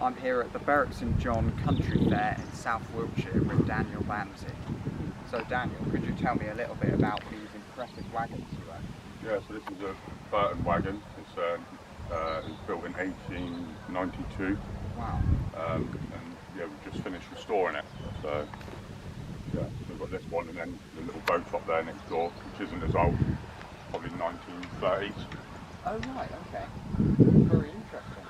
I'm here at the Berwick St John Country Fair in South Wiltshire with Daniel Bamsey. So Daniel, could you tell me a little bit about these impressive wagons you own? Yeah, so this is a Burton wagon. It was built in 1892. Wow. And yeah, we've just finished restoring it. So yeah, we've got this one and then the little boat top there next door, which isn't as old, probably 1930s. Oh right, okay. Very interesting.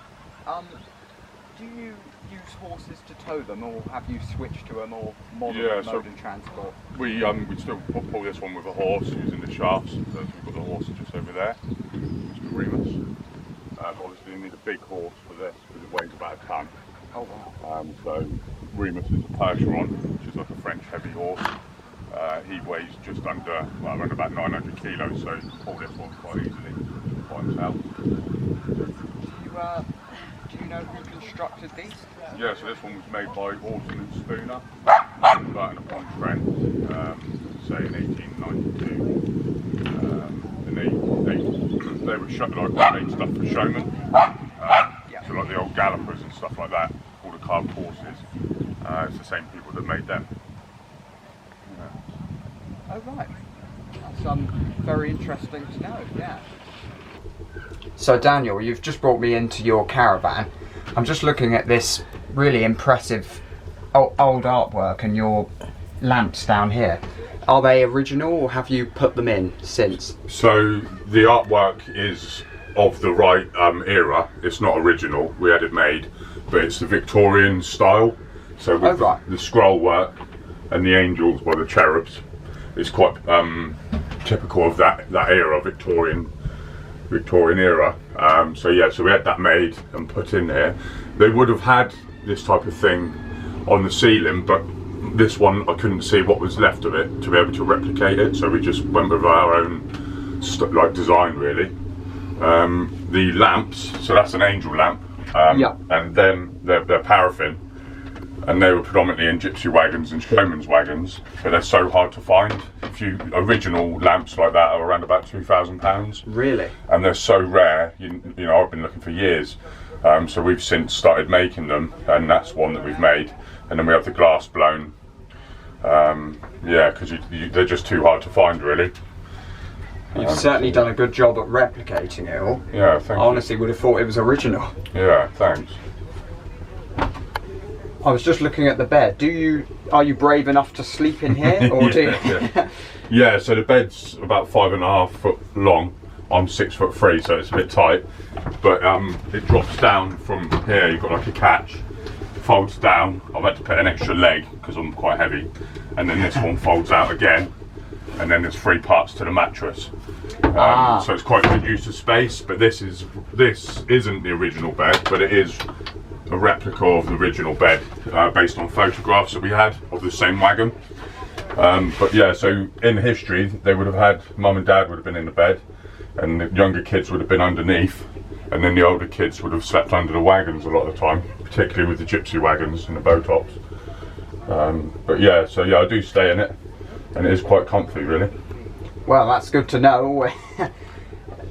Do you use horses to tow them, or have you switched to a more modern mode of transport? We still pull this one with a horse using the shafts. So we've got the horse just over there, Mr. Remus. Obviously you need a big horse for this because it weighs about a ton. Oh wow. So Remus is a Percheron, which is like a French heavy horse. He weighs just under, well, around about 900 kilos, so you can pull this one quite easily by himself. Do you know who constructed these? Yeah, so this one was made by Orson and Spooner, Burton upon Trent, say in 1892. And they were made stuff for Showman, so like the old gallopers and stuff like that, all the carved horses. It's the same people that made them. Yeah. Oh right, that's very interesting to know. Yeah. So Daniel, you've just brought me into your caravan. I'm just looking at this really impressive old artwork and your lamps down here. Are they original or have you put them in since? So the artwork is of the right era. It's not original, we had it made, but it's the Victorian style. So with the scroll work and the angels by the cherubs, it's quite typical of that era, Victorian era. So yeah, so we had that made and put in here. They would have had this type of thing on the ceiling, but this one I couldn't see what was left of it to be able to replicate it, so we just went with our own design really. The lamps, so that's an angel lamp, and then they're paraffin, and they were predominantly in Gypsy Wagons and Showman's wagons, but they're so hard to find. Original lamps like that are around about £2,000. Really? And they're so rare, you know, I've been looking for years. So we've since started making them, and that's one that we've made. And then we have the glass blown. Yeah, because they're just too hard to find really. You've certainly done a good job at replicating it all. Yeah, thank you. I honestly would have thought it was original. Yeah, thanks. I was just looking at the bed. Are you brave enough to sleep in here, or do you? Yeah, so the bed's about 5.5 foot long. I'm 6'3", so it's a bit tight. But it drops down from here. You've got like a catch, folds down. I've had to put an extra leg because I'm quite heavy, and then this one folds out again, and then there's 3 parts to the mattress. So it's quite good use of space. But this isn't the original bed, but it is a replica of the original bed based on photographs that we had of the same wagon. But yeah, so in history they would have had, mum and dad would have been in the bed and the younger kids would have been underneath, and then the older kids would have slept under the wagons a lot of the time, particularly with the Gypsy Wagons and the bow tops. But yeah, so yeah, I do stay in it and it is quite comfy really. Well, that's good to know.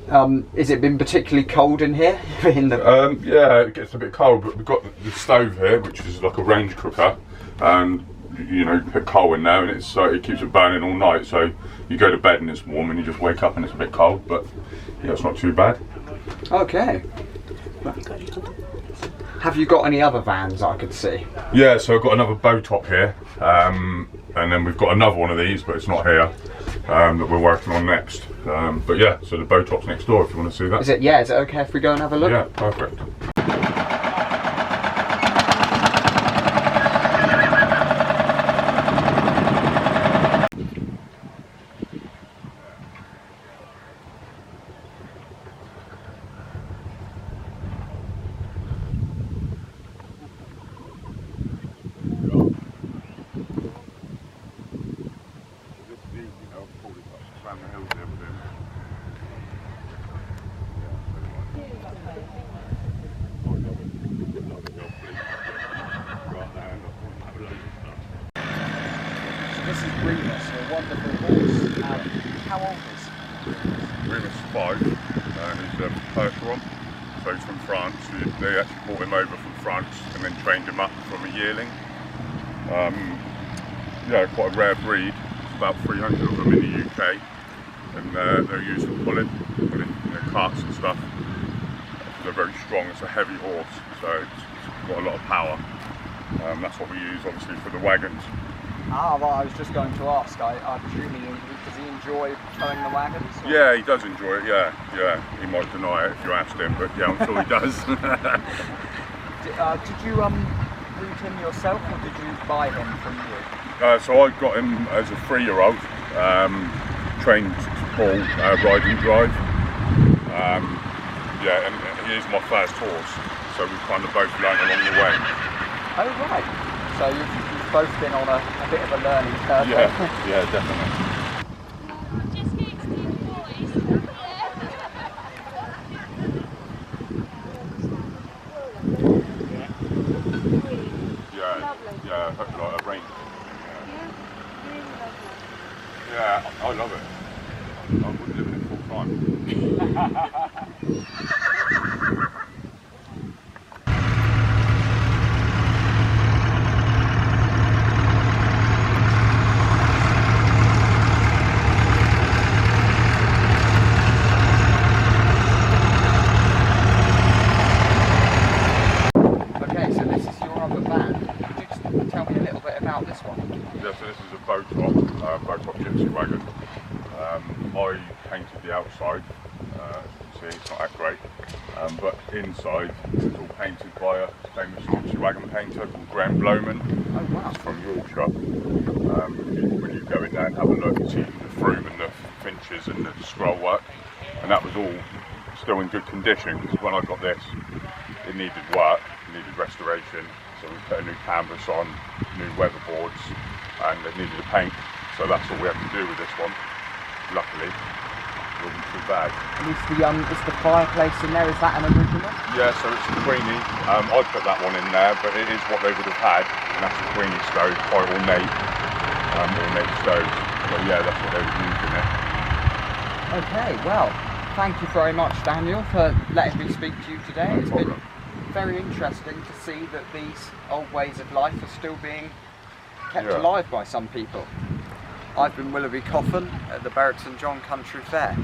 Has it been particularly cold in here? Yeah, it gets a bit cold, but we've got the stove here, which is like a range cooker, and you know, put coal in there, and it keeps it burning all night. So you go to bed and it's warm, and you just wake up and it's a bit cold, but yeah, it's not too bad. Okay. Have you got any other vans I could see? Yeah, so I've got another bow top here, and then we've got another one of these, but it's not here. That we're working on next. But yeah, so the bow top's next door if you want to see that. Is it okay if we go and have a look? Yeah, perfect. This is Remus, a wonderful horse. How old is he? Remus is 5, and he's a Percheron. so he's from France. They actually brought him over from France and then trained him up from a yearling. Yeah, quite a rare breed. There's about 300 of them in the UK, and they're used for pulling carts and stuff. They're very strong. It's a heavy horse, so it's got a lot of power. That's what we use, obviously, for the wagons. Ah, well, I was just going to ask. I presume does he enjoy towing the wagons? Or? Yeah, he does enjoy it. Yeah. He might deny it if you asked him, but yeah, I'm sure he does. Did you breed him yourself, or did you buy him from you? So I got him as a 3-year-old, trained to pull, ride and drive. Yeah, and he is my first horse, so we've kind of both learned along the way. Oh right, so you've both been on a bit of a learning curve. Yeah, definitely. Yeah, hopefully like a range. Yeah, I love it. I would live in it full time. Okay, so this is your other van. Could you just tell me a little bit about this one? Yeah, so this is a boat top Gypsy Wagon. I painted the outside, as you can see, it's not that great, but inside it's all painted by a famous Gypsy Wagon painter called Blowman. Oh wow. He's from Wiltshire. When you go in there and have a look, you see the frume and the finches and the scroll work, and that was all still in good condition, because when I got this, it needed work, it needed restoration, so we put a new canvas on, new weatherboards, and it needed a paint, so that's all we had to do with this one. Luckily, it wasn't too bad. And is the fireplace in there, is that an original? Yeah, so it's a Queenie. I put that one in there, but it is what they would have had, and that's a Queenie stove, quite ornate stove. But yeah, that's what they were using it. Okay, well, thank you very much, Daniel, for letting me speak to you today. It's been very interesting to see that these old ways of life are still being kept alive by some people. I've been Willoughby Coffin at the Berwick St John Country Fair.